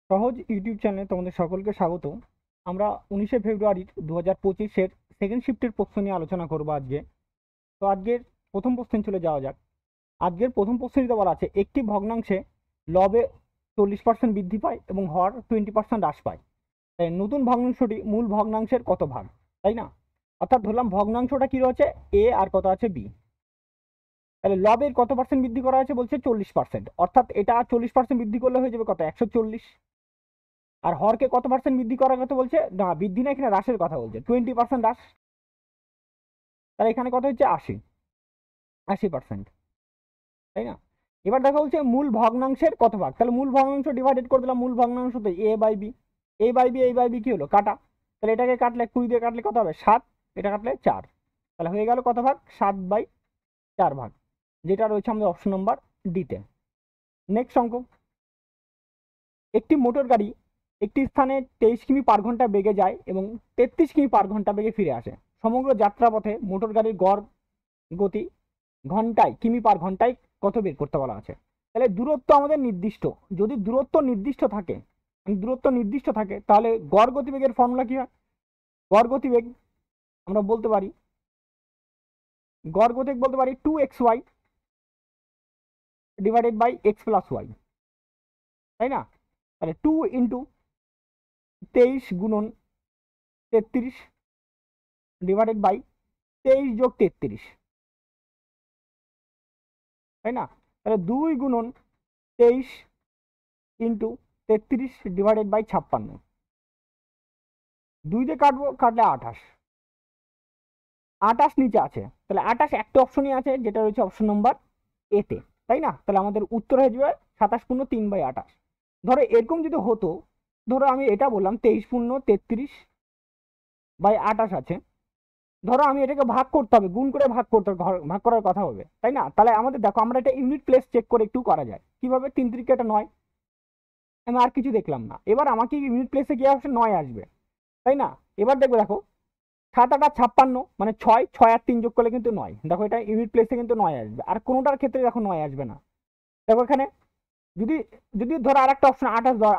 সহজ ইউটিউব চ্যানেলে তোমাদের সকলকে স্বাগত। আমরা 19শে ফেব্রুয়ারির 2025-এর সেকেন্ড শিফটের প্রশ্ন নিয়ে আলোচনা করব আজকে। তো আজকের প্রথম প্রশ্নে চলে যাওয়া যাক। আজকের প্রথম প্রশ্নটিতে বলা আছে একটি ভগ্নাংশে লবে 40% বৃদ্ধি পায় এবং হর 20% হ্রাস পায়। তাই নতুন ভগ্নাংশটি মূল ভগ্নাংশের কত ভাগ, তাই না? অর্থাৎ ধরলাম ভগ্নাংশটা কি রয়েছে এ আর কত আছে বি। তাহলে লবের কত পার্সেন্ট বৃদ্ধি করা হয়েছে বলছে 40%, অর্থাৎ এটা 40% বৃদ্ধি করলে হয়ে যাবে কত 140। আর হরকে কত পার্সেন্ট বৃদ্ধি করার কথা বলছে, না বৃদ্ধি না, এখানে হ্রাসের কথা বলছে, 20% হ্রাস। তাহলে এখানে কত হচ্ছে 80%, তাই না? এবার দেখা বলছে মূল ভগ্নাংশের কত ভাগ। তাহলে মূল ভগ্নাংশ ডিভাইডেড করে দিলাম, মূল ভগ্নাংশ তো এ বাই বি। এই বাই বি কি হলো কাটা। তাহলে এটাকে কাটলে 20 দিয়ে কাটলে কত হবে 7, এটা কাটলে 4। তাহলে হয়ে গেল কত ভাগ 7/4 ভাগ, যেটা রয়েছে আমাদের অপশন নম্বর ডিতে। নেক্সট অঙ্ক। একটি মোটর গাড়ি একটি স্থানে 23 কিমি/ঘন্টা বেগে যায় এবং 33 কিমি/ঘন্টা বেগে ফিরে আসে। সমগ্র যাত্রাপথে মোটর গাড়ির গড় গতি ঘন্টায় কিমি/ঘন্টায় কত বের করতে বলা আছে। তাহলে দূরত্ব আমাদের নির্দিষ্ট, যদি দূরত্ব নির্দিষ্ট থাকে, তাহলে গড় গতিবেগের ফর্মুলা কি হয়? গড় গতিবেগ আমরা বলতে পারি, গড় গতিবেগ বলতে পারি 2xy divided by x plus y, তাই না? তাহলে 2 ইন্টু 23 × 33 ডিভাইডেড বাই 23 যোগ 33, তাই না? তাহলে 2 × 23 ইন্টু 33 ডিভাইডেড বাই 56, 2 দিয়ে কাটবো, কাটলে 28। 28 নিচে আছে, তাহলে 28 একটা অপশনই আছে যেটা রয়েছে অপশন নম্বর এতে, তাই না? তাহলে আমাদের উত্তর হয়ে যাবে 27×3/28। ধরো এরকম যদি হতো, ধরো আমি এটা বললাম 23×33/28 আছে, ধরো আমি এটাকে ভাগ করতে হবে, গুণ করে ভাগ করতে হবে, ভাগ করার কথা হবে, তাই না? তাহলে আমাদের দেখো আমরা এটা ইউনিট প্লেস চেক করে একটু করা যায় কিভাবে। 3×3 = 9, আমি আর কিছু দেখলাম না। এবার আমাকে ইউনিট প্লেসে গিয়ে আসবে 9 আসবে, তাই না? এবার দেখবে দেখো 7×8 = 56, মানে 6, 6 আর 3 যোগ করলে কিন্তু 9। দেখো এটা ইউনিট প্লেসে কিন্তু 9 আসবে, আর কোনোটার ক্ষেত্রে দেখো 9 আসবে না। দেখো এখানে যদি যদি ধরো আর একটা অপশন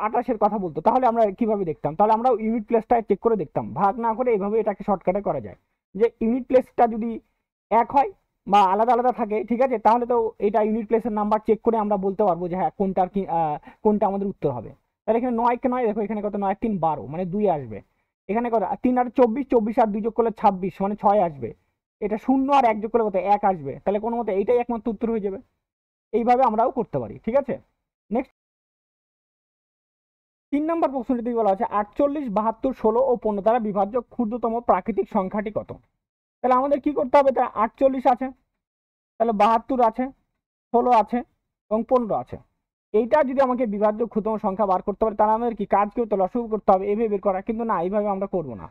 28 কথা বলতো, তাহলে আমরা কিভাবে দেখতাম? তাহলে আমরা ইউনিট প্লেসটা চেক করে দেখতাম, ভাগ না করে এইভাবে এটাকে শর্টকাটে করা যায়। যে ইউনিট প্লেসটা যদি এক হয় বা আলাদা আলাদা থাকে, ঠিক আছে, তাহলে তো এটা ইউনিট প্লেসের নাম্বার চেক করে আমরা বলতে পারবো যে হ্যাঁ কোনটার কি কোনটা আমাদের উত্তর হবে। তাহলে এখানে 9 দেখো এখানে কত, 9 আর 3 12, মানে 2 আসবে। এখানে কত 3 আর 24, 24 আর 2 যোগ করলে 26, মানে 6 আসবে। এটা 0 আর 1 যোগ করলে কত 1 আসবে। তাহলে কোনো মতে এইটাই একমাত্র উত্তর হয়ে যাবে। এইভাবে আমরাও করতে পারি, ঠিক আছে। নেক্সট 3 নম্বর প্রশ্নটি বলা আছে 48, 72, 16 ও 15 দ্বারা বিভাজ্য ক্ষুদ্রতম প্রাকৃতিক সংখ্যাটি কত। তাহলে আমাদের কি করতে হবে? তাহলে 48 আছে, তাহলে 72 আছে, 16 আছে এবং 15 আছে। এইটা যদি আমাকে বিভাজ্য ক্ষুদ্রতম সংখ্যা বার করতে পারে, তাহলে আমাদের কি কাজ কি করতে হবে? লসাগু করতে হবে, এভাবে বের করা। কিন্তু না, এইভাবে আমরা করবো না।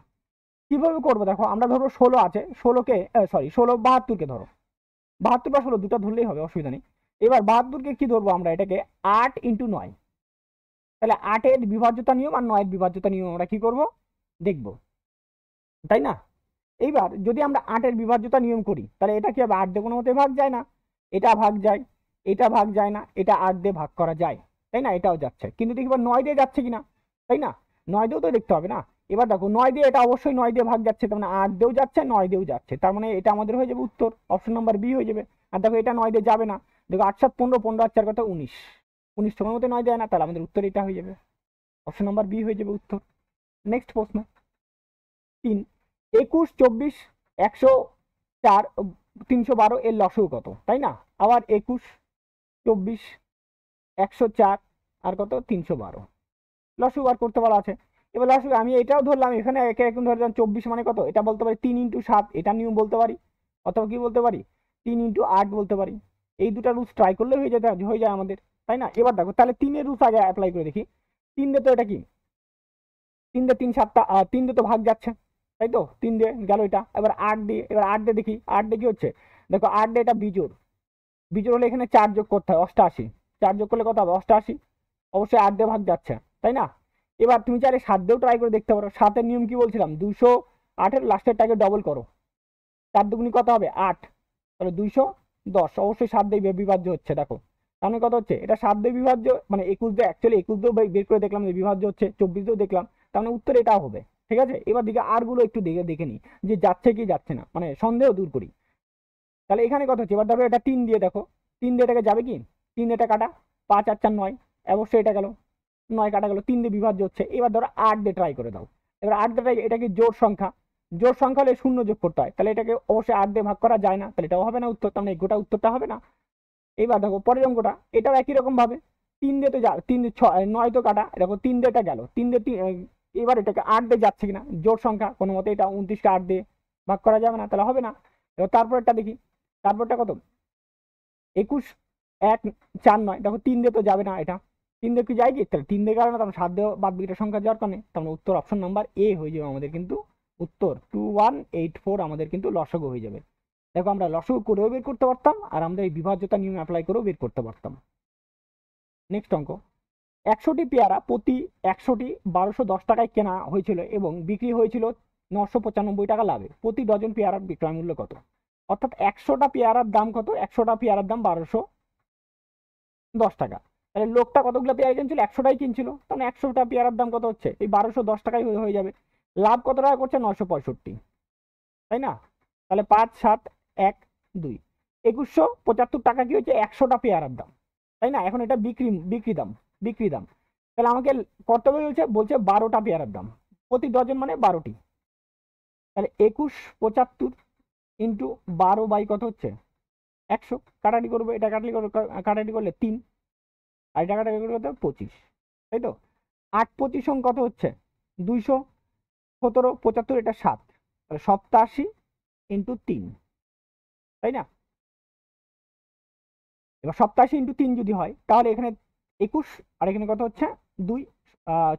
কিভাবে করবো দেখো, আমরা ধরো 16 আছে, 16কে 72কে ধরো, 72 বা 16 দুটা ধরলেই হবে, অসুবিধা নেই। এবার 72কে কি ধরবো আমরা, এটাকে 8 × 9। তাহলে 8-এর বিভাজ্যতা নিয়ম আর 9-এর বিভাজ্যতা নিয়ম আমরা কি করব দেখবো, তাই না? এইবার যদি আমরা 8-এর বিভাজ্যতা নিয়ম করি, তাহলে এটা কি হবে? 8 দিয়ে কোনো মতে ভাগ যায় না, এটা ভাগ যায়, এটা ভাগ যায় না, এটা 8 দিয়ে ভাগ করা যায়, তাই না? এটাও যাচ্ছে, কিন্তু দেখি 9 দিয়ে যাচ্ছে কিনা, তাই না? 9 দিয়েও তো দেখতে হবে না। এবার দেখো 9 দিয়ে, এটা অবশ্যই 9 দিয়ে ভাগ যাচ্ছে, তার মানে 8 দিয়েও যাচ্ছে, 9 দিয়েও যাচ্ছে, তার মানে এটা আমাদের হয়ে যাবে উত্তর অপশন নাম্বার বি হয়ে যাবে। আর দেখো এটা 9 দিয়ে যাবে না, দেখো 8 7 15, 15 আর 4 কত 19, 19 তো কোনো মতে 9 দেয় না, তাহলে আমাদের উত্তর এটা হয়ে যাবে, অপশন নাম্বার বি হয়ে যাবে উত্তর। নেক্সট প্রশ্ন 3, 21, 24, 104, 312 এর লসাগু কত, তাই না? আবার 21, 24, 104 আর কত 312 লসাগু বার করতে বলা আছে। এবার লসাগু আমি এটাও ধরলাম, এখানে একে এখন ধরলাম 24 মানে কত, এটা বলতে পারি 3 × 7, এটা নিয়ম বলতে পারি, অথবা কি বলতে পারি 3 × 8 বলতে পারি। এই দুটা রুলস ট্রাই করলে হয়ে যায় আমাদের, তাই না? এবার দেখো তাহলে 3-এর রুলস আগে অ্যাপ্লাই করে দেখি। 3 দিয়ে তো এটা কি, 3 দিয়ে 3 7টা, 3 দিয়ে তো ভাগ যাচ্ছে, তাই তো 3 দিয়ে গেল এটা। এবার 8 দিয়ে, এবার 8 দিয়ে দেখি, 8 দিয়ে কি হচ্ছে, দেখো 8 দিয়ে এটা বিজোড়, বিজোড় হলে এখানে 4 যোগ করতে হয়, 88, 4 যোগ করলে কত হবে 88, অবশ্যই 8 দিয়ে ভাগ যাচ্ছে, তাই না? এবার তুমি চাইলে 7 দিয়েও ট্রাই করে দেখতে পারো। 7-এর নিয়ম কি বলছিলাম, 208-এর লাস্টেরটাকে ডবল করো, 4 দুগুনি কত হবে 8, তাহলে 210, অবশ্যই 7 দিয়ে বিভাজ্য হচ্ছে, দেখো তার মানে কত হচ্ছে, এটা 7 দিয়ে বিভাজ্য, মানে 21 দিয়ে, অ্যাকচুয়ালি 21 দিয়েও বের করে দেখলাম যে বিভাজ্য হচ্ছে, 24 দিয়েও দেখলাম, তার মানে উত্তর এটাও হবে। ঠিক আছে, এবার দিকে আর গুলো একটু দেখে দেখে নিই যে যাচ্ছে কি যাচ্ছে না, মানে সন্দেহ দূর করি। তাহলে এখানে কত হচ্ছে, এবার ধরো এটা 3 দিয়ে দেখো, 3 দিয়ে এটাকে যাবে কি, 3 দিয়ে এটা কাটা, 5 আর 4 9, অবশ্যই এটা গেল, 9 কাটা গেল, 3 দিয়ে বিভাজ্য হচ্ছে। এবার ধরো 8 দিয়ে ট্রাই করে দাও, এবার 8 দিয়ে try, এটা কি জোড় সংখ্যা, জোড় সংখ্যা হলে শূন্য যোগ করতে হয়, তাহলে এটাকে অবশ্যই 8 দিয়ে ভাগ করা যায় না, তাহলে এটাও হবে না উত্তর, তার মানে এই গোটা উত্তরটা হবে না। এবার দেখো পরের অঙ্কটা, এটাও একই রকম ভাবে 3 দিয়ে তো যা, 3 দিয়ে 6 9 তো কাটা, দেখো 3 দিয়ে এটা গেল, 3 দিয়ে এবার এটাকে 8 দিয়ে যাচ্ছে কিনা, জোড় সংখ্যা কোনো মতে এটা 29কে 8 দিয়ে ভাগ করা যাবে না, তাহলে হবে না। এবার তারপরটা দেখি, তারপরটা কত, 21 1 4 9, দেখো 3 দিয়ে তো যাবে না, এটা 3 দিয়ে কি যায় কি, তাহলে 3 দিয়ে গেল না, তাহলে 7 দিয়ে বাদ বাকিটা সংখ্যা যাওয়ার কারণে, তাহলে উত্তর অপশন নাম্বার এ হয়ে যাবে আমাদের, কিন্তু উত্তর 2184 আমাদের কিন্তু লসাগু হয়ে যাবে। দেখো আমরা লসাগু করেও বের করতে পারতাম, আর আমরা এই বিভাজ্যতা নিয়ম অ্যাপ্লাই করেও বের করতে পারতাম। নেক্সট অঙ্ক, 100টি পেয়ারা প্রতি 100টি 1210 টাকায় কেনা হয়েছিল এবং বিক্রি হয়েছিল 995 টাকা লাভে, প্রতি ডজন পেয়ারার বিক্রয় মূল্য কত? অর্থাৎ 100টা পেয়ারার দাম কত, 100টা পেয়ারার দাম 1210 টাকা। তাহলে লোকটা কতগুলো পেয়ারা কিনছিল, 100টাই কিনছিল, তাহলে 100টা পেয়ারার দাম কত হচ্ছে, এই 1210 টাকাই হয়ে যাবে। লাভ কত টাকা করছে, 965, তাই না? তাহলে 5 7 1 2, 2175 টাকা কি হচ্ছে, 100টা পেয়ারার দাম, তাই না? এখন এটা বিক্রি বিক্রি দাম, বিক্রি দাম। তাহলে আমাকে করতে হবে, বলছে বলছে 12টা পেয়ারার দাম, প্রতি ডজন মানে 12টি, তাহলে 2175 ইন্টু 12 বাই কত হচ্ছে, 100, কাটাটি করবো, এটা কাটাটি করবো, কাটাটি করলে 3, আর এটা কাটাটি করলে কত 25, তাই তো? 8 25 কত হচ্ছে, 217, 75 এটা 7, তাহলে 87 ইন্টু 3, তাই না? এবার 87 ইন্টু 3 যদি হয়, তাহলে এখানে 21, আর এখানে কত হচ্ছে 2,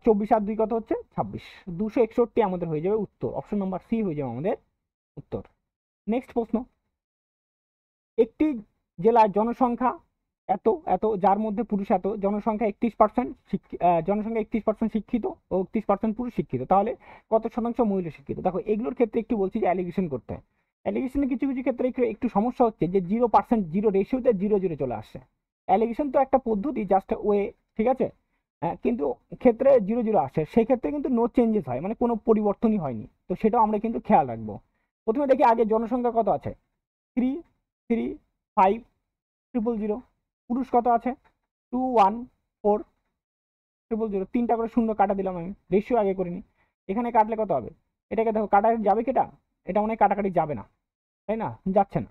24 আর 2 কত হচ্ছে 26, 261 আমাদের হয়ে যাবে উত্তর, অপশন নাম্বার সি হয়ে যাবে আমাদের উত্তর। নেক্সট প্রশ্ন, একটি জেলার জনসংখ্যা এত এত, যার মধ্যে পুরুষ এত, জনসংখ্যা 31%, জনসংখ্যা 31% শিক্ষিত ও 31% পুরুষ শিক্ষিত, তাহলে কত শতাংশ মহিলা শিক্ষিত? দেখো এগুলোর ক্ষেত্রে একটু বলছি যে অ্যালিগেশন করতে হয়, অ্যালিগেশনে কিছু কিছু ক্ষেত্রে একটু সমস্যা হচ্ছে যে 0%, 0 রেশিওতে 0 0 চলে আসছে। অ্যালিগেশন তো একটা পদ্ধতি, জাস্ট ওয়ে, ঠিক আছে, কিন্তু ক্ষেত্রে 0 0 আসে, সেই ক্ষেত্রে কিন্তু নো চেঞ্জেস হয়, মানে কোনো পরিবর্তনই হয়নি, তো সেটাও আমরা কিন্তু খেয়াল রাখবো। প্রথমে দেখি আগে জনসংখ্যা কত আছে, 3 3 5 0 0, পুরুষ কত আছে 2 1 4 0 0, 3টা করে শূন্য কাটা দিলাম, আমি রেশিও আগে করিনি, এখানে কাটলে কত হবে, এটাকে দেখো কাটা যাবে কেটা, এটা অনেক কাটাকাটি যাবে না, তাই না, যাচ্ছে না,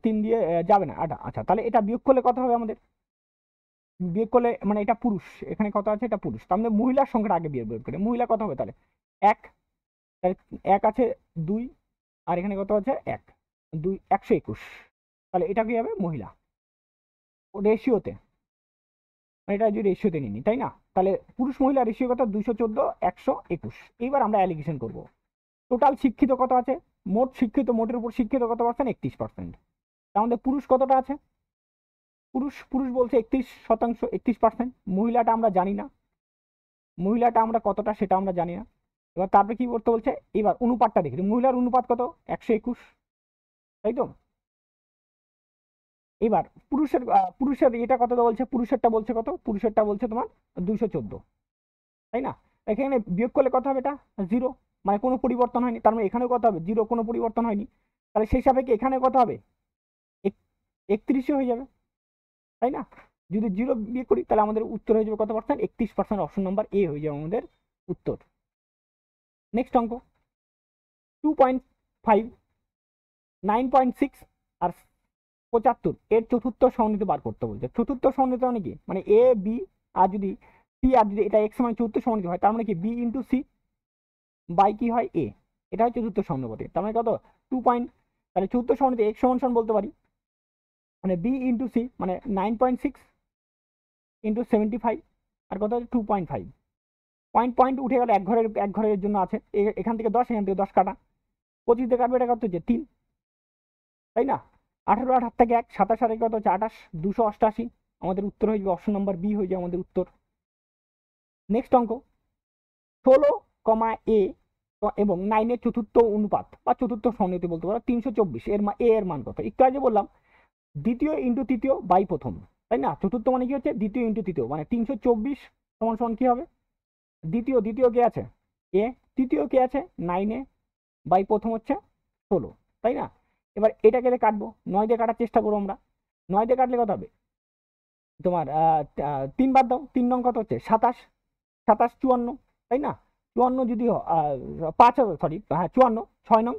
3 দিয়ে যাবে না আটা, আচ্ছা তাহলে এটা বিয়োগ করলে কত হবে আমাদের, বিয়োগ করলে মানে এটা পুরুষ, এখানে কত আছে এটা পুরুষ, তার মানে মহিলার সংখ্যাটা আগে বিয়োগ করে, মহিলা কত হবে তাহলে 1, তাহলে 1 আছে 2, আর এখানে কত আছে 1 2, 121, তাহলে এটা কি হবে মহিলা রেশিওতে, মানে এটা যদি রেশিওতে নিই, তাই না? তাহলে পুরুষ মহিলা রেশিও কত, 214 121। এইবার আমরা অ্যালিগেশন করব, টোটাল শিক্ষিত কত আছে, মোট শিক্ষিত, মোটের উপর শিক্ষিত কত পার্সেন্ট, 31%, তার মধ্যে পুরুষ কতটা আছে, পুরুষ পুরুষ বলছে 31%, 31%, মহিলাটা আমরা জানি না, মহিলাটা আমরা কতটা সেটা আমরা জানি না। এবার তারপরে কি করতে বলছে, এবার অনুপাতটা দেখি, মহিলার অনুপাত কত 121, তাই তো? এবার পুরুষের পুরুষের এটা কত বলছে, পুরুষেরটা বলছে কত, পুরুষেরটা বলছে তোমার 214, তাই না? এখানে বিয়োগ করলে কত হবে, এটা 0, মানে কোনো পরিবর্তন হয়নি, তার মানে এখানেও কত হবে 0, কোনো পরিবর্তন হয়নি, তাহলে সেই সাপেক্ষে এখানে কত হবে 31 হয়ে যাবে, তাই না? যদি 0 বিয়োগ করি তাহলে আমাদের উত্তর হয়ে যাবে কত পার্সেন্ট, 31%, অপশন নাম্বার এ হয়ে যাবে আমাদের উত্তর। নেক্সট অঙ্ক, 2.5 9.6 আর 75 এর চতুর্থ সমন্বিত বার করতে বলছে। চতুর্থ সমন্বিত মানে কি, মানে এ বি, আর যদি সি, আর যদি এটা এক্স মানে চতুর্থ সমন্বিত হয়, তার মানে কি বি ইন্টু সি বাই কি হয় এ, এটা হয় চতুর্থ সমন্বিত, তার মানে কত 2 পয়েন্ট, তাহলে চতুর্থ সমন্বিত এক্স সমান সমান বলতে পারি, মানে বি ইন্টু সি মানে 9.6 ইন্টু 75, আর কত হচ্ছে 2.5, পয়েন্ট পয়েন্ট উঠে গেল, এক ঘরের জন্য আছে, এখান থেকে 10, এখান থেকে 10 কাটা, 25 দিয়ে কাটবে, এটা কত হচ্ছে 3, তাই না? 18 আর 8 থেকে 1, 27 আর কত হচ্ছে 28, 288, আমাদের উত্তর হয়ে যাবে অপশন নাম্বার বি হয়ে যাবে আমাদের উত্তর। নেক্সট অঙ্ক, 16, এ এবং 9 এর চতুর্থ অনুপাত বা চতুর্থ সমন্বিত বলতে পারো 324, এর এ এর মান কত, একটু আগে বললাম দ্বিতীয় ইন্টু তৃতীয় বাই প্রথম, তাই না? চতুর্থ মানে কি হচ্ছে দ্বিতীয় ইন্টু তৃতীয়, মানে 324 সমান সমান কি হবে? দ্বিতীয় দ্বিতীয় কে আছে এ, তৃতীয় কে আছে 9 বাই প্রথম হচ্ছে 16, তাই না? এবার এটাকে কাটবো, 9 দিয়ে কাটার চেষ্টা করবো আমরা। 9 দিয়ে কাটলে কত হবে তোমার? 3 বাদ দাও, 3 নং কত হচ্ছে 27, 27 54, তাই না? 54 যদি 5 হবে, সরি হ্যাঁ 54, 6 নং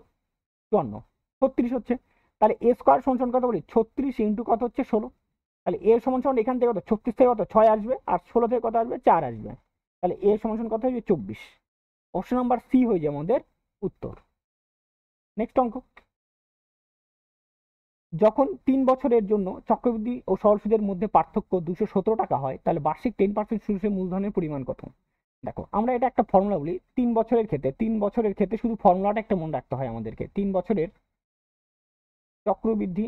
54, 36 হচ্ছে। তাহলে এ স্কোয়ার সমান কত বলি 36 ইন্টু কত হচ্ছে 16। তাহলে এ সমান সমান এখান থেকে কত 36 থেকে কত 6 আসবে, আর 16 থেকে কত আসবে 4 আসবে। তাহলে এ সমান সমান কত হবে 24। অপশন নাম্বার সি হয়ে যায় আমাদের উত্তর। নেক্সট অঙ্ক, যখন 3 বছরের জন্য চক্রবৃদ্ধি ও সরল সুদের মধ্যে পার্থক্য 217 টাকা হয়, তাহলে বার্ষিক 10% সুদের মূলধনের পরিমাণ কত? দেখো আমরা এটা একটা ফর্মুলা বলি 3 বছরের ক্ষেত্রে, 3 বছরের ক্ষেত্রে শুধু ফর্মুলাটা একটা মনে রাখতে হয় আমাদেরকে। 3 বছরের চক্রবৃদ্ধি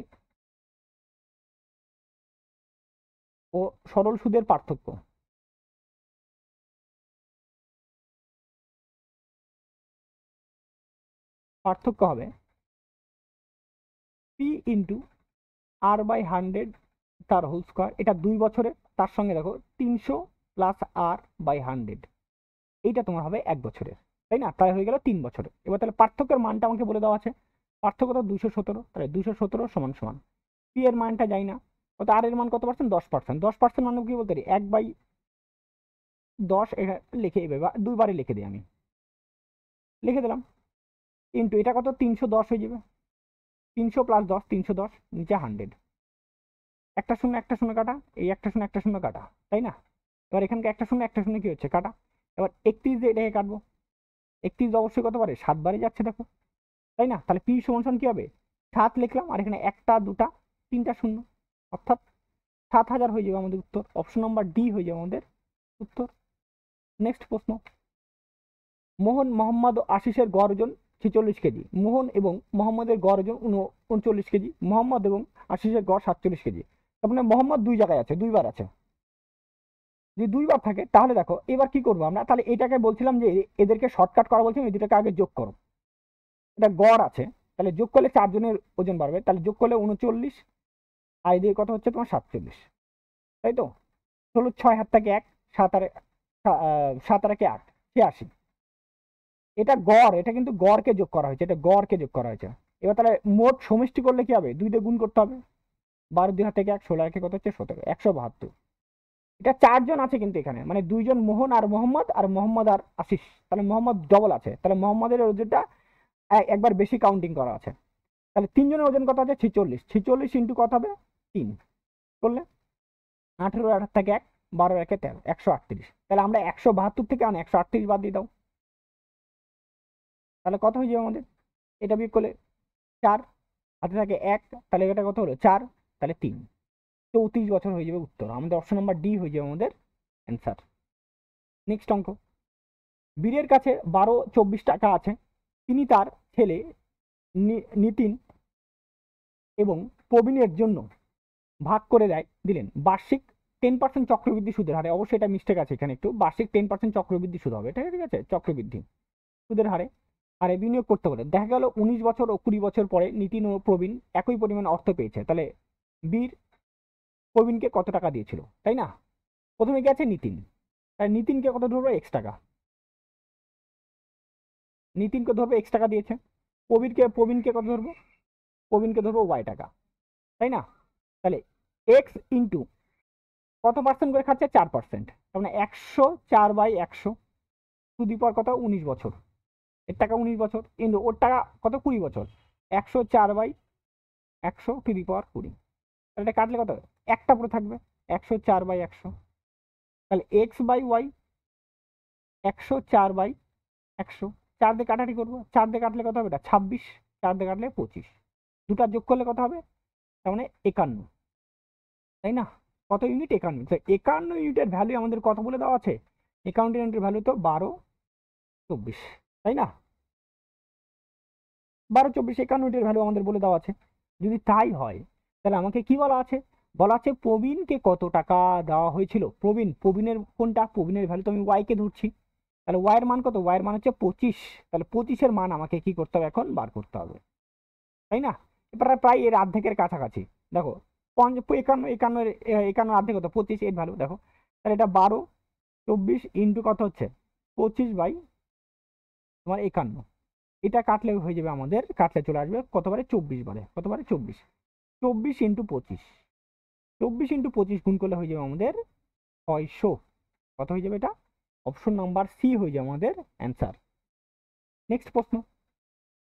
ও সরল সুদের পার্থক্য, পার্থক্য হবে পি ইন্টু আর বাই 100 তার হোল স্কোয়ার, এটা 2 বছরের, তার সঙ্গে দেখো 300 প্লাস আর বাই 100, এইটা তোমার হবে 1 বছরের, তাই না? তাই হয়ে গেল 3 বছরের। এবার তাহলে পার্থক্যের মানটা আমাকে বলে দেওয়া আছে, পার্থক্য তো 217, তাহলে 217 সমান সমান পি এর মানটা যাই না, কত আর এর মান কত পার্সেন্ট 10%, 10% মানে কি বলতে পারি 1/10, এটা লিখে এভাবে দুইবারে লিখে দিই, আমি লিখে দিলাম ইন্টু এটা কত 310 হয়ে যাবে, 300 প্লাস 10 310 নিচে 100, একটা শূন্য একটা শূন্য কাটা, এই একটা শূন্য একটা শূন্য কাটা, তাই না? এবার এখানকে একটা শূন্য কি হচ্ছে কাটা। এবার 31 দিয়ে এটাকে কাটবো, 31 অবশ্যই কত পারে 7 বারে যাচ্ছে দেখো, তাই না? তাহলে পি সমান সমান কি হবে 7 লিখলাম, আর এখানে একটা দুটা তিনটা শূন্য, অর্থাৎ 7000 হয়ে যাবে আমাদের উত্তর। অপশন নাম্বার ডি হয়ে যাবে আমাদের উত্তর। নেক্সট প্রশ্ন, মোহন মোহাম্মদ ও আশিসের গড় ওজন 46 কেজি, মোহন এবং মোহাম্মদের গড় ওজন 39 কেজি, মোহাম্মদ এবং আশিসের গড় 47 কেজি। তার মানে মোহাম্মদ দুই জায়গায় আছে, দুইবার আছে। যদি দুইবার থাকে তাহলে দেখো এবার কি করবো আমরা, তাহলে এটাকে বলছিলাম যে এদেরকে শর্টকাট করা বলছিলাম, এই দুটাকে আগে যোগ করো। এটা গড় আছে, তাহলে যোগ করলে 4 জনের ওজন বাড়বে, তাহলে যোগ করলে 39, আর এদিকে কত হচ্ছে তোমার 47, তাই তো? 16 6 হাত থেকে 1, 7 আর 7 আর 8 86। এটা গড়, এটা কিন্তু গড়কে যোগ করা হয়েছে, এটা গড়কে যোগ করা হয়েছে। এবার তাহলে মোট সমষ্টি করলে কি হবে 2 দিয়ে গুণ করতে হবে, 12 2 হাত থেকে 1, 16 একে কত হচ্ছে 17, 172। এটা 4 জন আছে কিন্তু এখানে, মানে 2 জন মোহন আর মোহাম্মদ, আর মোহাম্মদ আর আশিস, তাহলে মোহাম্মদ ডবল আছে, তাহলে মোহাম্মদের ওজনটা একবার বেশি কাউন্টিং করা আছে। তাহলে 3 জনের ওজন কত আছে 46, 46 ইন্টু কত হবে 3 করলে 18 8 থেকে 1, 12 1 13, 138। তাহলে আমরা 172 থেকে 138 বাদ দিয়ে দাও, তাহলে কত হয়ে যাবে আমাদের? এটা বিয়োগ করলে 4, হাতে থাকে 1, তাহলে এটা কত হলো 4, তাহলে 3, 34 বছর হয়ে যাবে উত্তর। আমাদের অপশন নাম্বার ডি হয়ে যাবে আমাদের অ্যান্সার। নেক্সট অঙ্ক, বীরের কাছে 1224 টাকা আছে, তিনি তার ছেলে নিতিন এবং প্রবীণের জন্য ভাগ করে দিলেন বার্ষিক 10% চক্রবৃদ্ধি সুদের হারে। অবশ্যই এটা মিস্টেক আছে এখানে একটু, বার্ষিক 10% চক্রবৃদ্ধি সুদ হবে, ঠিক আছে? চক্রবৃদ্ধি সুদের হারে আরে বিনিয়োগ করতে পারে। দেখা গেল 19 বছর ও 20 বছর পরে নিতিন ও প্রবীণ একই পরিমাণ অর্থ পেয়েছে, তাহলে বীর প্রবীণকে কত টাকা দিয়েছিল, তাই না? প্রথমে কি আছে নিতিন, তাই নিতিনকে কত ধরবো x টাকা, নিতিনকে ধরবো x টাকা দিয়েছে। প্রবীণকে কত ধরবো, প্রবীণকে ধরবো y টাকা, তাই না? তাহলে x ইন্টু কত পার্সেন্ট করে খাচ্ছে 4%, তার মানে 104/100 টু দি পাওয়ার কত 19 বছর, এর টাকা 19 বছর ইন্টু ওর টাকা কত 20 বছর, 104/100 টু দি পাওয়ার 20। তাহলে এটা কাটলে কত একটা পুরো থাকবে 104/100, তাহলে x/y 104/100, 4 দিয়ে কাটাটি করবো, 4 দিয়ে কাটলে কত হবে এটা 26, 4 দিয়ে কাটলে 25, দুটা যোগ করলে কত হবে তার মানে 51, তাই না? কত ইউনিট 51, তো 51 ইউনিটের ভ্যালু আমাদের কত বলে দেওয়া আছে, 51 ইউনিটের ভ্যালু তো 1224, তাই না? 1224 51 ইউনিটের ভ্যালু আমাদের বলে দেওয়া আছে। যদি তাই হয় তাহলে আমাকে কি বলা আছে, বলা আছে প্রবীণকে কত টাকা দেওয়া হয়েছিল। প্রবীণের কোনটা, প্রবীণের ভ্যালু তো আমি ওয়াই কে ধরছি, তাহলে ওয়াই এর মান কত, ওয়াই এর মান হচ্ছে 25, তাহলে 25 মান আমাকে কি করতে হবে এখন বার করতে হবে, তাই না? এবার প্রায় এর অর্ধেকের কাছাকাছি। দেখো একান্ন একান্ন একান্ন অর্ধেক কত 25, এর ভ্যালু দেখো, তাহলে এটা 12 24 ইন্টু কত হচ্ছে 25 বাই তোমার 51, এটা কাটলে হয়ে যাবে আমাদের, কাটলে চলে আসবে কতবারে 24 বারে, কতবারে 24, 24 ইন্টু 25, 24 ইন্টু 25 গুণ করলে হয়ে যাবে আমাদের 600, কত হয়ে যাবে এটা, অপশন নাম্বার সি হয়ে যাবে আমাদের অ্যান্সার। নেক্সট প্রশ্ন,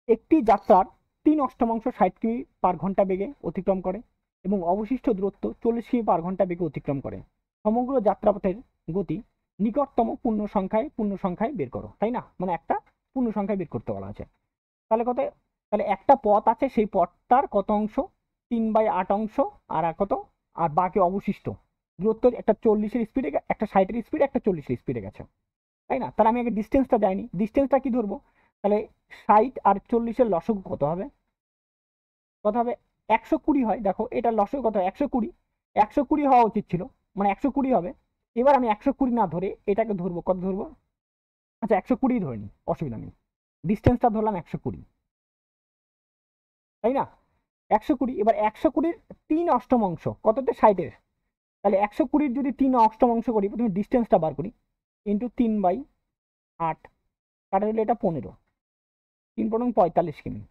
একটি যাত্রার 3/8 60 কিমি পার ঘন্টা বেগে অতিক্রম করে এবং অবশিষ্ট দূরত্ব 40 কিমি পার ঘন্টা বেগে অতিক্রম করে, সমগ্র যাত্রাপথের গতি নিকটতম পূর্ণ সংখ্যায় বের করো, তাই না, মানে একটা পূর্ণ সংখ্যায় বের করতে বলা আছে। তাহলে কত, তাহলে একটা পথ আছে, সেই পথটার কত অংশ, 3/8 অংশ, আর কত, আর বাকি অবশিষ্ট দূরত্ব, একটা 40-এর স্পিডে, একটা 60-এর স্পিডে, একটা 40-এর স্পিডে গেছে, তাই না। তাহলে আমি আগে ডিস্টেন্সটা যাইনি, ডিস্টেন্সটা কি ধরবো, তাহলে 60 আর 40-এর লসগু কত হবে, কত হবে 120 হয়, দেখো এটা লসগু কত, 120, 120 হওয়া উচিত ছিল, মানে 120 হবে। এবার আমি 120 না ধরে এটাকে ধরবো, কত ধরবো, আচ্ছা 120 ধরে নি, অসুবিধা নেই, ডিস্টেন্সটা ধরলাম 120, তাই না, 120। এবার 120-র 3/8 অংশ কততে, 60-এর, তাহলে 120-র যদি 3/8 অংশ করি, প্রথমে ডিস্টেন্সটা বার করি, ইন্টু 3/8, কাটা দিলে এটা 15, 3 × 45 কিমি,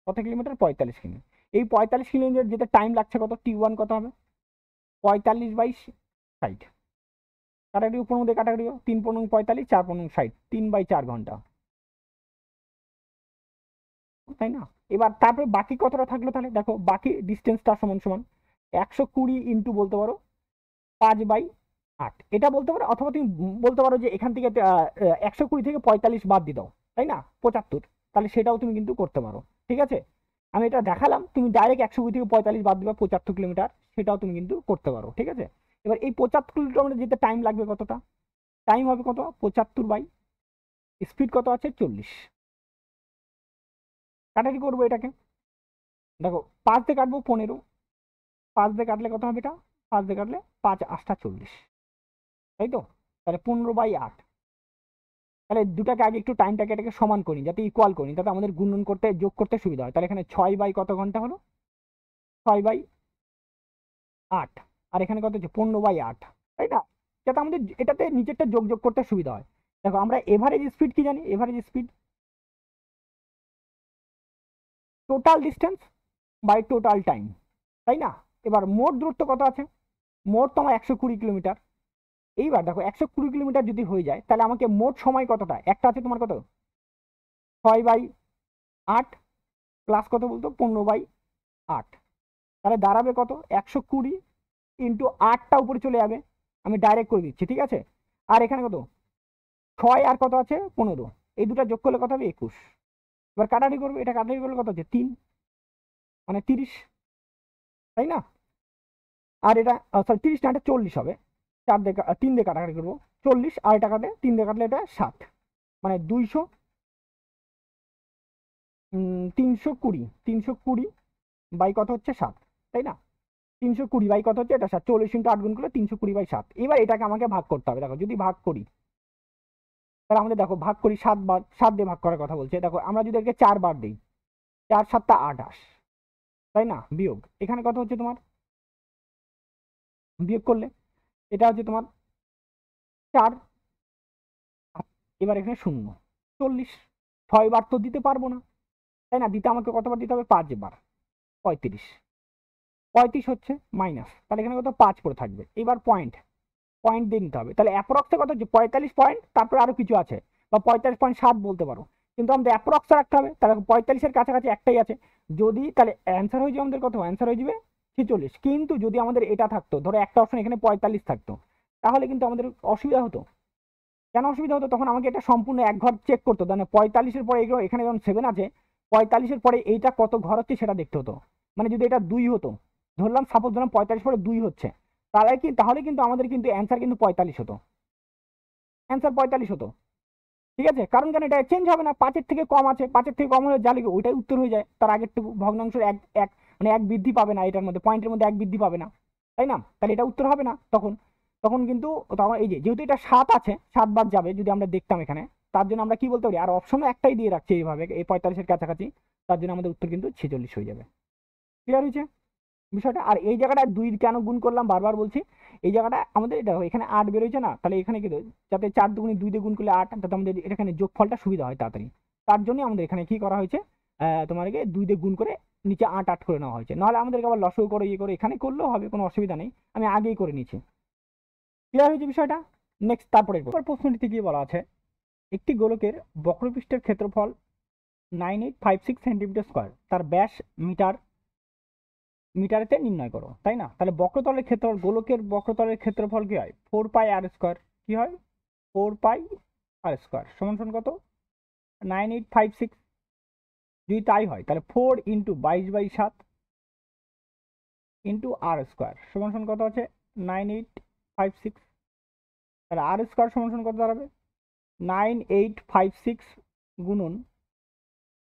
কত কিলোমিটার, 45 কিমি। এই 45 কিলোমিটার যেতে টাইম লাগছে কত, T1 কত হবে, 45/60, কাটাকাটি উপর মধ্যে কাটাকাটি, 3 × 45, 4 × 60, 3/4 ঘন্টা, তাই না। এবার তারপরে বাকি কতটা থাকলো, তাহলে দেখো বাকি ডিস্টেন্সটা সমান সমান 120 ইন্টু বলতে পারো 5/8, এটা বলতে পারো, অথবা তুমি বলতে পারো যে এখান থেকে 120 থেকে 45 বাদ দিয়ে দাও, তাই না, 75, তাহলে সেটাও তুমি কিন্তু করতে পারো, ঠিক আছে। আমি এটা দেখালাম, তুমি ডাইরেক্ট 120 থেকে 45 বাদ দিবা 75 কিলোমিটার, সেটাও তুমি কিন্তু করতে পারো, ঠিক আছে। এবার এই 75 কিলোমিটার যেতে টাইম লাগবে কতটা, টাইম হবে কত, 75 বাই স্পিড কত আছে 40, কাটাকি করবো এটাকে, দেখো 5 দিয়ে কাটবো 15, 5 দিয়ে কাটলে কত হবে এটা, 5 দিয়ে কাটলে 5 8 40, তাই তো, তাহলে 15/8, তাহলে দুটাকে আগে একটু টাইমটাকে এটাকে সমান করি, যাতে ইকুয়াল করি, যাতে আমাদের গুণন করতে যোগ করতে সুবিধা হয়। তাহলে এখানে 6 বাই কত ঘন্টা হলো, 6/8, আর এখানে কত হচ্ছে 15/8, তাই না, যাতে আমাদের এটাতে নিচেরটা যোগ যোগ করতে সুবিধা হয়। দেখো আমরা এভারেজ স্পিড কি জানি, average speed total distance by total time, তাই না। এবার মোট দূরত্ব কত আছে, মোট তোমার 120 কিলোমিটার। এইবার দেখো 120 কিলোমিটার যদি হয়ে যায়, তাহলে আমাকে মোট সময় কতটা, একটা আছে তোমার কত 6/8 প্লাস কত বলতো 15/8, তাহলে দাঁড়াবে কত 120 ইন্টু 8টা উপরে চলে যাবে, আমি ডাইরেক্ট করে দিচ্ছি, ঠিক আছে। আর এখানে কত 6 আর কত আছে 15, এই দুটা যোগ করলে কত হবে 21। এবার কাটাকাটি করবো, এটা কাটাকাটি করলে কত হচ্ছে 3, মানে 30, তাই না। আর এটা সরি 30 না, এটা 40 হবে, 3 দিয়ে কাটাকাটি করবো 40, আর এটা কাটে 3 দিয়ে কাটলে এটা 7, মানে 200, 320 বাই কত হচ্ছে 7, তাই না, 320 বাই কত হচ্ছে এটা 7, 40 × 8 গুণ করলে 320/7। এবার এটাকে আমাকে ভাগ করতে হবে, দেখো যদি ভাগ করি, তাহলে আমাদের দেখো ভাগ করি 7 বার, 7 দিয়ে ভাগ করার কথা বলছে, দেখো আমরা যদি একে 4 বার দিই, 4 7 28, তাই না, বিয়োগ এখানে কত হচ্ছে তোমার, বিয়োগ করলে এটা হচ্ছে তোমার 4, এবার এখানে 0, 40, 6 বার তো দিতে পারবো না, তাই না, দিতে আমাকে কতবার দিতে হবে 5 বার, 35, 35 হচ্ছে মাইনাস, তাহলে এখানে কত 5 পড়ে থাকবে। এবার পয়েন্ট, পয়েন্ট দিয়ে নিতে হবে, তাহলে অ্যাপ্রক্সে কত হচ্ছে 45 পয়েন্ট, তারপরে আরো কিছু আছে, বা 45.7 বলতে পারো, কিন্তু আমাদের অ্যাপ্রক্স রাখতে হবে, তাহলে 45-এর কাছাকাছি একটাই আছে, যদি তাহলে অ্যান্সার হয়ে যাবে আমাদের কত, অ্যান্সার হয়ে যাবে 46। কিন্তু যদি আমাদের এটা থাকতো, ধরো একটা অপশন এখানে 45 থাকতো, তাহলে কিন্তু আমাদের অসুবিধা হতো। কেন অসুবিধা হতো, তখন আমাকে এটা সম্পূর্ণ এক ঘর চেক করতে হতো, মানে 45-এর পরে এখানে যখন 7 আছে, 45-এর পরে এইটা কত ঘর হচ্ছে সেটা দেখতে হতো। মানে যদি এটা 2 হতো, ধরলাম সাপোজ ধরলাম 45 পরে 2 হচ্ছে, তাহলে কিন্তু আমাদের কিন্তু অ্যান্সার কিন্তু 45 হতো, অ্যান্সার 45 হতো, ঠিক আছে। কারণ কেন, এটা চেঞ্জ হবে না, 5-এর থেকে কম আছে, 5-এর থেকে কম হলে যা লিখবে ওইটাই উত্তর হয়ে যায়, তার আগের টুকু ভগ্নাংশের এক এক মানে এক বৃদ্ধি পাবে না, এটার মধ্যে পয়েন্টের মধ্যে এক বৃদ্ধি পাবে না, তাই না, তাহলে এটা উত্তর হবে না তখন। তখন কিন্তু তখন এই যে যেহেতু এটা 7 আছে, 7 বার যাবে যদি আমরা দেখতাম এখানে, তার জন্য আমরা কি বলতে পারি, আর অপশনও একটাই দিয়ে রাখছি এইভাবে, এই 45-এর কাছাকাছি, তার জন্য আমাদের উত্তর কিন্তু 46 হয়ে যাবে। ক্লিয়ার হয়েছে। বিষয়টা। আর এই জায়গাটা 2 কেন গুণ করলাম বারবার বলছি, এই জায়গাটা আমাদের এটা এখানে 8 বেরোচ্ছে না, তাহলে এখানে কি যাতে 4 দুগুণে 2 দিয়ে গুণ করলে 8, যাতে আমাদের এখানে যোগফলটা সুবিধা হয় তাড়াতাড়ি, তার জন্য আমাদের এখানে কি করা হয়েছে, তোমাদেরকে 2 দিয়ে গুণ করে নিচে 8 8 করে নেওয়া হয়েছে। নাহলে আমাদেরকে আবার লসও করে ইয়ে করে এখানে করলেও হবে, কোনো অসুবিধা নেই, আমি আগেই করে নিয়েছি। ক্লিয়ার হয়েছে বিষয়টা। নেক্সট তারপরে প্রশ্নটিতে কি বলা আছে, একটি গোলকের বক্রপৃষ্ঠের ক্ষেত্রফল 9856 সেন্টিমিটার স্কোয়ার, তার ব্যাস মিটারেতে নির্ণয় করো, তাই না? তাহলে বক্রতলের ক্ষেত্রফল, গোলকের বক্রতলের ক্ষেত্রফল কি হয়, 4 পাই আর স্কোয়ার। কি হয়? 4 পাই আর স্কোয়ার সমান সমান কত? 9856। যদি তাই হয় তাহলে 4 ইন্টু 22/7 ইন্টু আর স্কোয়ার সমান সমান কত আছে? 9856। তাহলে আর স্কোয়ার সমান সমান কত দাঁড়াবে? 9856 গুণন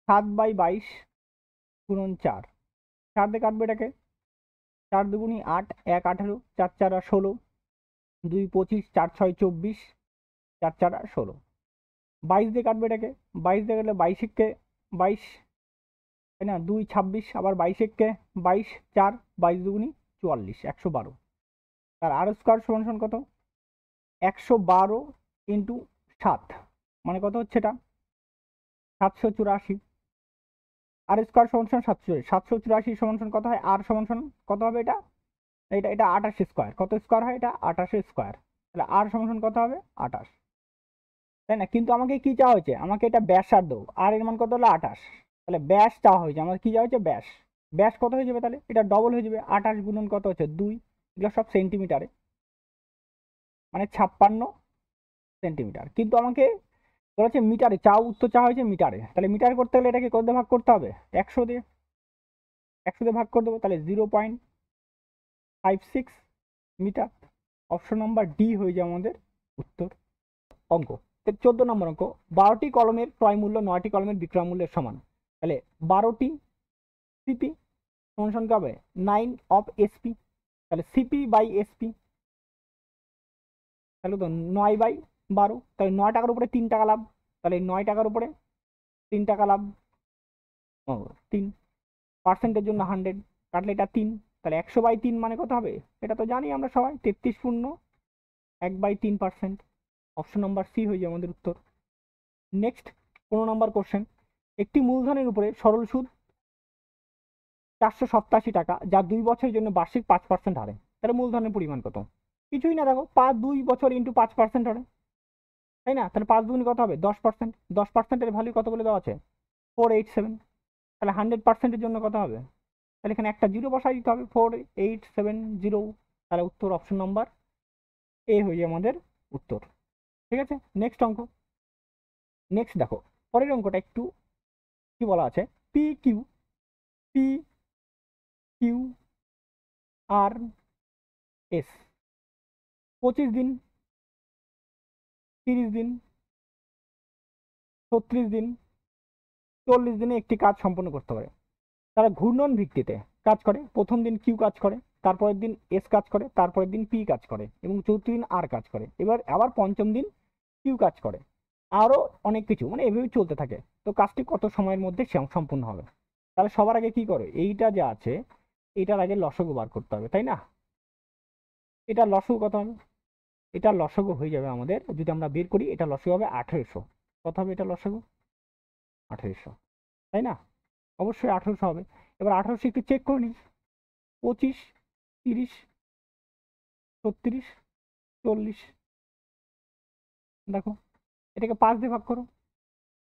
7/22 গুণন 4, 4 দিয়ে কাটবে এটাকে, 4 দুগুণি 8, 1 18, 4 4 16, 2 25, 4 6 24, 4 4 16, 22 দিয়ে কাটবে এটাকে, 22 দিয়ে কাটলে 22 কে 22, তাই না? 2 26, আবার 22 কে 22, 4 22 দুগুণি 44, 112। তার আর স্কোয়ার সমান সমান কত? 112 ইন্টু 7 মানে কত হচ্ছে এটা? 784। আর স্কোয়ার সমান সমান 784 সমান সমান কত হয়? আর সমান সমান কত হবে এটা? এটা এটা 28 স্কোয়ার। কত স্কোয়ার হয় এটা? 28 স্কোয়ার। তাহলে আর সমান সমান কত হবে? 28, তাই না? কিন্তু আমাকে কি চাওয়া হয়েছে? আমাকে এটা ব্যাসার্ধ, আর এর মান কত হলো? 28। তাহলে ব্যাস চাওয়া হয়েছে, আমার কি চাওয়া হয়েছে? ব্যাস। ব্যাস কত হয়ে যাবে তাহলে? এটা ডবল হয়ে যাবে, 28 গুণন কত হচ্ছে? 2, এগুলো সব সেন্টিমিটারে, মানে 56 সেন্টিমিটার। কিন্তু আমাকে বলেছে মিটারে, উত্তর চাওয়া হয়েছে মিটারে। তাহলে মিটার করতে গেলে এটাকে কত দিয়ে ভাগ করতে হবে? 100 দিয়ে। 100 দিয়ে ভাগ করে দেবো, তাহলে 0.56 মিটার। অপশন নাম্বার ডি হয়ে যায় আমাদের উত্তর। অঙ্ক 14 নম্বর অঙ্ক, 12টি কলমের ক্রয় মূল্য 9টি কলমের বিক্রয় মূল্যের সমান। তাহলে 12টি সিপি সমান সমান হবে 9 অফ এসপি। তাহলে সিপি বাই এসপি, তাহলে তো 9/12। তাহলে 9 টাকার উপরে 3 টাকা লাভ, তাহলে 9 টাকার উপরে 3 টাকা লাভ। ও 3 পার্সেন্টের জন্য 100 কাটলে এটা 3, তাহলে 100/3 মানে কত হবে? এটা তো জানি আমরা সবাই, 33 পূর্ণ 1/3%। অপশন নাম্বার সি হয়ে যায় আমাদের উত্তর। নেক্সট 15 নম্বর কোশ্চেন, একটি মূলধনের উপরে সরল সুদ 487 টাকা, যা 2 বছরের জন্য বার্ষিক 5% হারে। তাহলে মূলধনের পরিমাণ কত? কিছুই না, দেখো 2 বছর ইন্টু 5% হারে, তাই না? তাহলে 5 দুগুণ কত হবে? 10%। 10%-এর ভ্যালু কত বলে দেওয়া আছে? 487। তাহলে 100%-এর জন্য কত হবে? তাহলে এখানে একটা জিরো বসাই দিতে হবে, 4870। তাহলে উত্তর অপশন নাম্বার এ হয়ে যায় আমাদের উত্তর। ঠিক আছে, নেক্সট অঙ্ক। নেক্সট দেখো, পরের অঙ্কটা একটু কি বলা আছে, পি কিউ আর এস 25 দিন, 30 দিন, 36 দিন, 40 দিনে একটি কাজ সম্পন্ন করতে পারে। তারা ঘূর্ণন ভিত্তিতে কাজ করে। প্রথম দিন কিউ কাজ করে, তারপরের দিন এস কাজ করে, তারপরের দিন পি কাজ করে, এবং চতুর্থ দিন আর কাজ করে। এবার আবার পঞ্চম দিন কিউ কাজ করে, আরো অনেক কিছু, মানে এভাবে চলতে থাকে। তো কাজটি কত সময়ের মধ্যে সম্পূর্ণ হবে? তাহলে সবার আগে কি করে, এইটা যে আছে এটার আগে লসগু বার করতে হবে, তাই না? এটা লসগু কত হবে? এটা লসগু হয়ে যাবে আমাদের, যদি আমরা বের করি, এটা লসগু হবে 1800। কত হবে এটা লসগু? 1800, তাই না? অবশ্যই 1800 হবে। এবার 1800 একটু চেক করে নিই, 25, 30, 36, 40। দেখো এটাকে 5 দিয়ে ভাগ করো,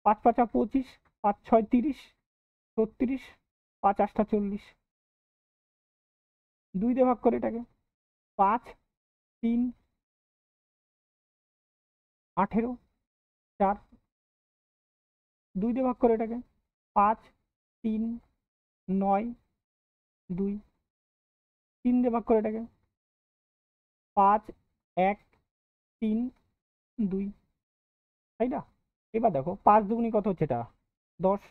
5 5 25, 5 6 30, 36, 5 8 40। 2 দিয়ে ভাগ করে এটাকে, 5 3 18, 4। 2 দিয়ে ভাগ করে এটাকে, 5 3 9 2। 3 দিয়ে ভাগ করে এটাকে, 5 1 3 2, তাই না? এবার দেখো 5 দুগুণি কত হচ্ছে? এটা 10।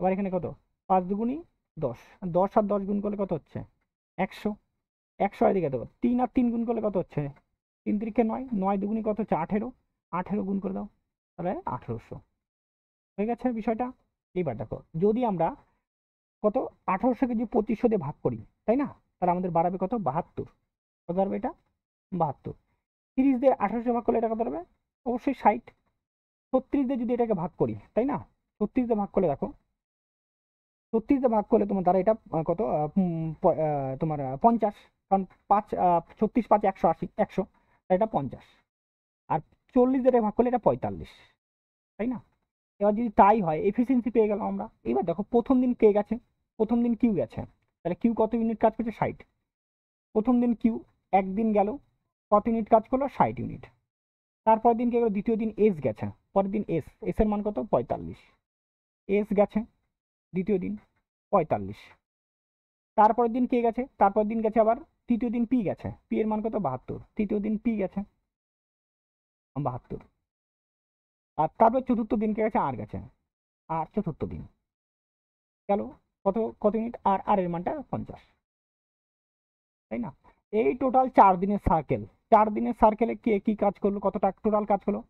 এবার এখানে কত? 5 দুগুণি 10, 10 আর 10 গুণ করলে কত হচ্ছে? 100। 100 এদিকে দেবো, 3 আর 3 গুণ করলে কত হচ্ছে? 3 3 9, 9 দুগুণি কত হচ্ছে? 18। 18 গুণ করে দাও, তাহলে 1800 হয়ে গেছে বিষয়টা। এবার দেখো যদি আমরা কত 1800 কে যে 2500 দিয়ে ভাগ করি, তাই না? তাহলে আমাদের বাড়াবে কত? 72। কত দাঁড়াবে এটা? 72। 30 দিয়ে 1800 ভাগ করলে এটা কত দাঁড়াবে? অবশ্যই 60। 36 দিয়ে যদি এটাকে ভাগ করি, তাই না? 36 দিয়ে ভাগ করলে দেখো, 36 দিয়ে ভাগ করলে তোমার দ্বারা এটা কত তোমার 50, কারণ 5 36 5 180, 100, এটা 50। আর 40 দিয়ে ভাগ করলে এটা 45, তাই না? এবার যদি তাই হয়, এফিসিয়েন্সি পেয়ে গেলাম আমরা। এবার দেখো প্রথম দিন কে গেছে? প্রথম দিন কিউ গেছে, তাহলে কিউ কত ইউনিট কাজ করছে? 60। প্রথম দিন কিউ একদিন গেল, কত ইউনিট কাজ করলো? 60 ইউনিট। তারপরের দিন কে গেল? দ্বিতীয় দিন এস গেছে, পরের দিন এস, এস এর মান কত? 45। এস গেছে দ্বিতীয় দিন, 45। তারপরের দিন কে গেছে? তারপরের দিন গেছে আবার তৃতীয় দিন পি গেছে, পি এর মান কত? 72। তৃতীয় দিন পি গেছে 72। আর তারপর চতুর্থ দিন কে গেছে? আর গেছে, আর চতুর্থ দিন গেল কত কত ইউনিট? আর আর এর মানটা 50, তাই না? এই টোটাল 4 দিনের সার্কেল। 4 দিনের সার্কেলে কে কি কাজ করলো? কতটা টোটাল কাজ করলো?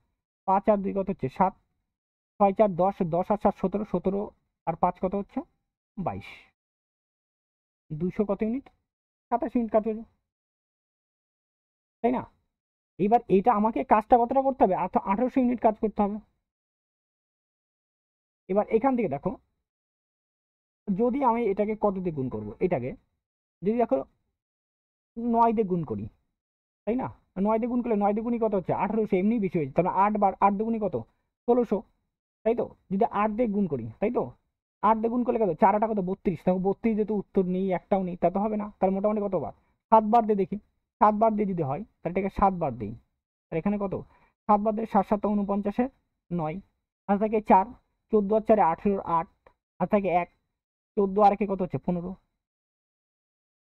5 আর 2 কত হচ্ছে? 7, 6 4 10, 10 আর 7 17, 17 আর 5 কত হচ্ছে? 22। 200 কত ইউনিট? 27 ইউনিট কাজ হয়েছে, তাই না? এবার এটা আমাকে কাজটা কতটা করতে হবে? 1800 ইউনিট কাজ করতে হবে। এবার এখান থেকে দেখো, যদি আমি এটাকে কত দিয়ে গুণ করবো? এটাকে যদি দেখো 9 দিয়ে গুণ করি, তাই না? 9 দিয়ে গুণ করলে 9 দুগুণই কত হচ্ছে? 1800, এমনি বেশি হয়েছে, তাহলে 8 বার 8 দুগুণই কত? 1600, তাই তো? যদি 8 দিয়ে গুণ করি, তাই তো? 8 দিয়ে গুণ করলে কত? 4 আটা কত? 32। দেখো 32 যেহেতু উত্তর নেই, একটাও নেই, তা তো হবে না। তার মোটামুটি কতবার? 7 বার দিয়ে দেখি। 7 বার দিয়ে যদি হয়, তাহলে এটাকে 7 বার দিই। আর এখানে কত? 7 বার দিয়ে 7 7 49, 9 আর থাকে 4, 14 আর 4 18, 8 আর থাকে 1, 14 আর 1 কত হচ্ছে? 15।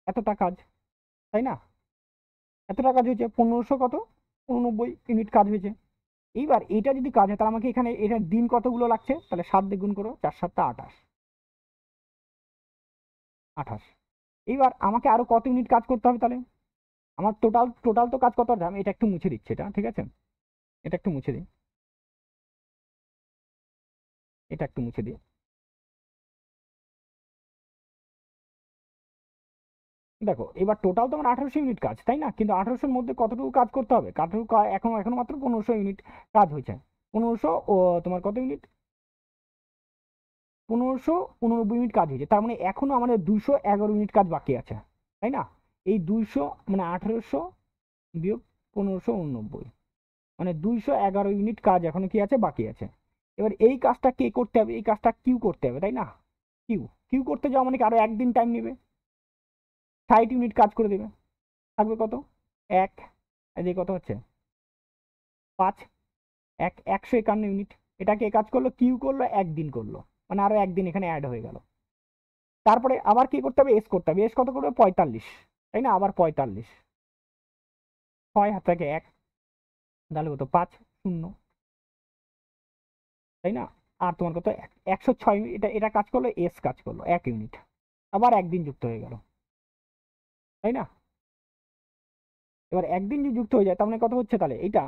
এতটা কাজ, তাই না? এতটা কাজ হয়েছে। 1500 কত? 89 ইউনিট কাজ হয়েছে। এইবার এটা যদি কাজ হয়, তাহলে আমাকে এখানে এটার দিন কতগুলো লাগছে? তাহলে 7 দিয়ে গুণ করো, 4 7 28, 28। এইবার আমাকে আরো কত ইউনিট কাজ করতে হবে তাহলে? আমার টোটাল টোটাল তো কাজ কত হবে? আমি এটা একটু মুছে দিচ্ছি, এটা ঠিক আছে, এটা একটু মুছে দিই, এটা একটু মুছে দিই। দেখো এবার টোটাল তো আমার 1800 ইউনিট কাজ, তাই না? কিন্তু 1800-র মধ্যে কতটুকু কাজ করতে হবে? কতটুকু এখন এখন মাত্র 1500 ইউনিট কাজ হয়েছে। 1500 ও তোমার কত ইউনিট? 1589 ইউনিট কাজ হয়েছে। তার মানে এখনো আমাদের 211 ইউনিট কাজ বাকি আছে, তাই না? এই 200 মানে 1800 বিয়োগ 1589, মানে 211 ইউনিট কাজ এখনো কি আছে? বাকি আছে। এবার এই কাজটা কে করতে হবে? এই কাজটা কিউ করতে হবে, তাই না? কিউ কিউ করতে যাওয়া মানে কি আরো একদিন টাইম নেবে, 60 ইউনিট কাজ করে দেবে। থাকবে কত? 1, এদিকে কত হচ্ছে? 5, 151 ইউনিট। এটাকে কাজ করলো, কিউ করলো, একদিন করলো, মানে আরো একদিন এখানে অ্যাড হয়ে গেল। তারপরে আবার কি করতে হবে? এস করতে হবে। এস কত করবে? 45, তাই না? আবার 45, 6 হাত থেকে 1, তাহলে কত? 5 0, তাই না? আর তোমার কত? 106 ইউনিট। এটা এটা কাজ করলো, এস কাজ করলো 1 ইউনিট, আবার একদিন যুক্ত হয়ে গেল, তাই না? এবার একদিন যদি যুক্ত হয়ে যায়, তার মানে কত হচ্ছে তাহলে এইটা?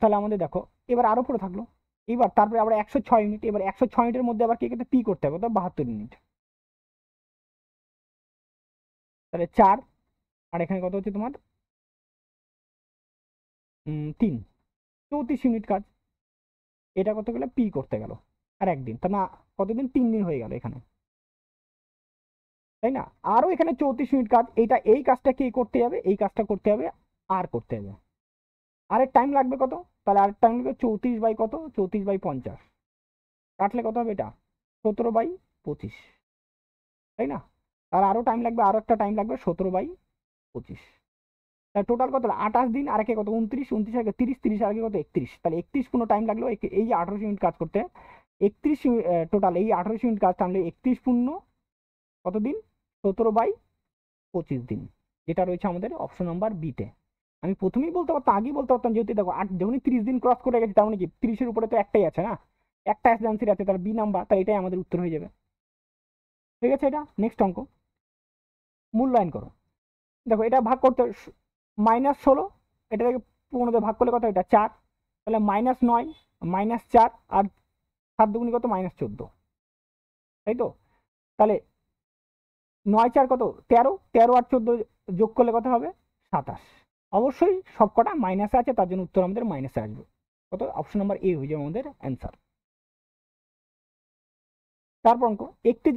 তাহলে আমাদের দেখো এবার আরো পরে থাকলো। এবার তারপরে আবার 106 ইউনিট। এবার 106 ইউনিটের মধ্যে আবার কি করতে? পি করতে হবে, তো 72 ইউনিট। তাহলে 4 আর এখানে কত হচ্ছে তোমার? 3, 34 ইউনিট কাজ। এটা কত গেলে? পি করতে গেল আর একদিন, তা না কতদিন? 3 দিন হয়ে গেল এখানে, তাই না? আরো এখানে 34 ইউনিট কাজ। এইটা এই কাজটা কে করতে যাবে? এই কাজটা করতে হবে আর করতে হবে। আরের টাইম লাগবে কত? তাহলে আরের টাইম লাগবে 34 বাই কত? 34 বাই 50 কাটলে কত হবে? এটা 17/25, তাই না? আর আরো টাইম লাগবে, আরো একটা টাইম লাগবে 17/25। তাহলে টোটাল কত? 28 দিন। আর একে কত? 29, 29 আগে 30, 30 আগে কত? 31। তাহলে 31 কোনো টাইম লাগলো এই যে 1800 ইউনিট কাজ করতে। 31 টোটাল এই 1800 ইউনিট কাজ টানলে 31 পূর্ণ কতদিন? 17/25 দিন, যেটা রয়েছে আমাদের অপশন নাম্বার বিতে। আমি প্রথমেই বলতে পারতাম, আগেই বলতে পারতাম, যেহেতু দেখো যখনই 30 দিন ক্রস করে গেছে, তার মানে কি 30-এর উপরে তো একটাই আছে না, একটা অ্যান্সার আছে, তার বি নাম্বার, তাই এটাই আমাদের উত্তর হয়ে যাবে। ঠিক আছে, এটা নেক্সট অঙ্ক। মূল্যায়ন করো। দেখো এটা ভাগ করতে, -16, এটা থেকে 15 দিয়ে ভাগ করলে কত? এটা 4, তাহলে -9, -4 আর 7 দুগুণি কত? -14, তাই তো? তাহলে 9 4 কত 13, 13 আর 14 যোগ করলে কত হবে 27। অবশ্যই সবকটা মাইনাসে আছে, তার জন্য উত্তর আমাদের মাইনাসে আসবে। কত, অপশন নাম্বার এ হয়ে যাবে আমাদের অ্যান্সার। তারপর অঙ্ক, একটি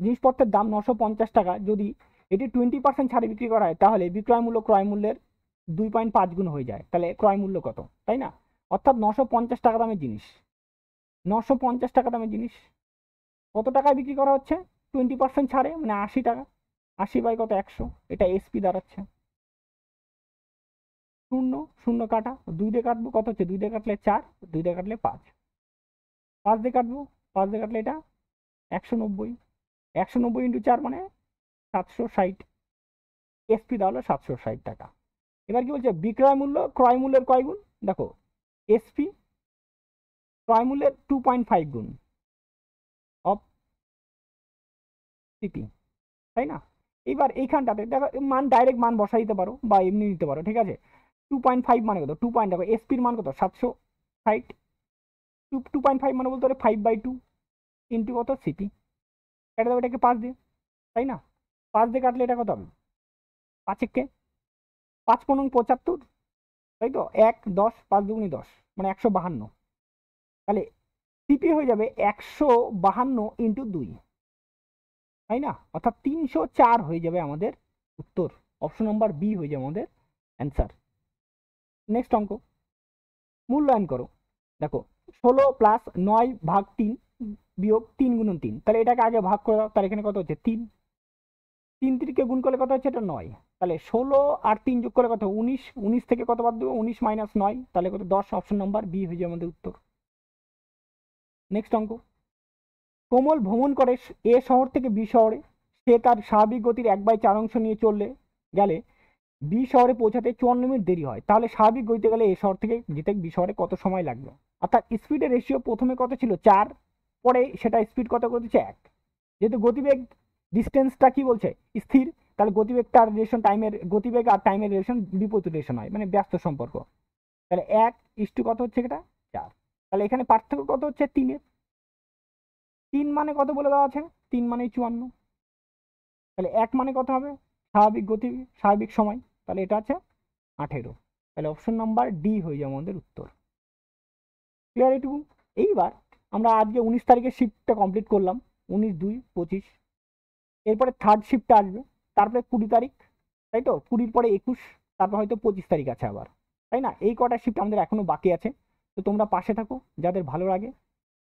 জিনিসপত্রের দাম 950 টাকা, যদি এটি 20% ছাড়ে বিক্রি করা হয় তাহলে বিক্রয় মূল্য ক্রয় মূল্যের 2.5 গুণ হয়ে যায়। তাহলে ক্রয় মূল্য কত, তাই না? অর্থাৎ 950 টাকা দামের জিনিস, 950 টাকা দামের জিনিস কত টাকায় বিক্রি করা হচ্ছে? 20% ছাড়ে, মানে 80 টাকা। 80 বাই কত, 100, এটা এসপি দাঁড়াচ্ছে। শূন্য শূন্য কাটা, 2 দিয়ে কাটবো, কত হচ্ছে 2 দিয়ে কাটলে 4, 2 দিয়ে কাটলে 5, 5 দিয়ে কাটবো, 5 দিয়ে কাটলে এটা 190, 190 ইন্টু 4 মানে 760, এসপি দাঁড়ালো 760 টাকা। এবার কি বলছে, বিক্রয় মূল্য ক্রয় মূল্যের কয় গুণ? দেখো, এসপি ক্রয় মূল্যের 2.5 গুণ অফ সিপি, তাই না? এবার এইখানটাতে দেখো মান, ডাইরেক্ট মান বসাই দিতে পারো বা এমনি নিতে পারো, ঠিক আছে? 2.5 মানে কত, 2 পয়েন্ট, দেখো এসপির মান কত 760, 2.5 মানে বলতে পারে 5/2 ইন্টু কত সিপি, এটা দেবো এটাকে 5 দিয়ে, তাই না? 5 দিয়ে কাটলে এটা কত হবে, 5 একে 5 পনেরো 75, তাই তো, 1 10, 5 দুগুণি 10 মানে 152। তাহলে সিপি হয়ে যাবে 152 ইন্টু 2, তাই না? অর্থাৎ 304 হয়ে যাবে আমাদের উত্তর। অপশন নাম্বার বি হয়ে যাবে আমাদের অ্যান্সার। নেক্সট অঙ্ক, মূল্যায়ন করো। দেখো 16 প্লাস 9 ভাগ 3 বিয়োগ 3 গুণন 3, তাহলে এটাকে আগে ভাগ করে দাও। তাহলে এখানে কত হচ্ছে 3, 3 3কে গুণ করলে কত হচ্ছে, এটা 9। তাহলে 16 আর 3 যোগ করে কত 19, 19 থেকে কত বাদ দেবো, 19 মাইনাস 9, তাহলে কত 10। অপশন নাম্বার বি হয়ে যাবে আমাদের উত্তর। নেক্সট অঙ্ক, কোমল ভ্রমণ করে এ শহর থেকে বি শহরে, সে তার স্বাভাবিক গতির 1/4 অংশ নিয়ে চললে গেলে বি শহরে পৌঁছাতে 54 মিনিট দেরি হয়, তাহলে স্বাভাবিক গতিতে গেলে এ শহর থেকে যেতে বি শহরে কত সময় লাগবে? অর্থাৎ স্পিডের রেশিও প্রথমে কত ছিল 4, পরে সেটা স্পিড কত করে দিচ্ছে 1। যেহেতু গতিবেগ ডিস্টেন্সটা কি বলছে স্থির, তাহলে গতিবেগটার রিলেশন টাইমের, গতিবেগ আর টাইমের রিলেশন বিপরীত রিলেশন হয়, মানে ব্যস্ত সম্পর্ক। তাহলে 1:, কত হচ্ছে এটা 4, তাহলে এখানে পার্থক্য কত হচ্ছে 3-এর। 3 মানে কত বলে দেওয়া আছে, 3 মানে 54, তাহলে 1 মানে কত হবে স্বাভাবিক গতি, স্বাভাবিক সময়, তাহলে এটা আছে 18। তাহলে অপশন নাম্বার ডি হয়ে যাবে আমাদের উত্তর। ক্লিয়ার এটুকু? এইবার আমরা আজকে 19 তারিখের শিফটটা কমপ্লিট করলাম, 19/2/25। এরপরে থার্ড শিফটটা আসবে, তারপরে 20 তারিখ, তাই তো, 20-র পরে 21, তারপর হয়তো 25 তারিখ আছে আবার, তাই না? এই কটা শিফট আমাদের এখনো বাকি আছে। তো তোমরা পাশে থাকো, যাদের ভালো লাগে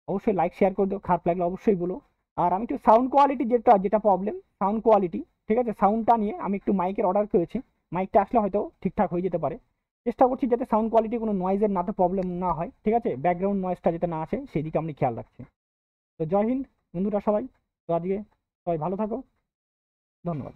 অবশ্যই লাইক শেয়ার করে দিও, খারাপ লাগলে অবশ্যই বলো। আর আমি একটু সাউন্ড কোয়ালিটি, যেটা প্রবলেম সাউন্ড কোয়ালিটি, ঠিক আছে, সাউন্ডটা নিয়ে আমি একটু মাইকের অর্ডার করেছি, মাইকটা আসলে হয়তো ঠিকঠাক হয়ে যেতে পারে। চেষ্টা করছি যাতে সাউন্ড কোয়ালিটি কোনো নয়েজের না তো প্রবলেম না হয়, ঠিক আছে, ব্যাকগ্রাউন্ড নয়েজটা যাতে না আসে সেই দিকে আমি খেয়াল রাখছি। তো জয় হিন্দ বন্ধুরা সবাই, তো আজকে সবাই ভালো থাকো, ধন্যবাদ।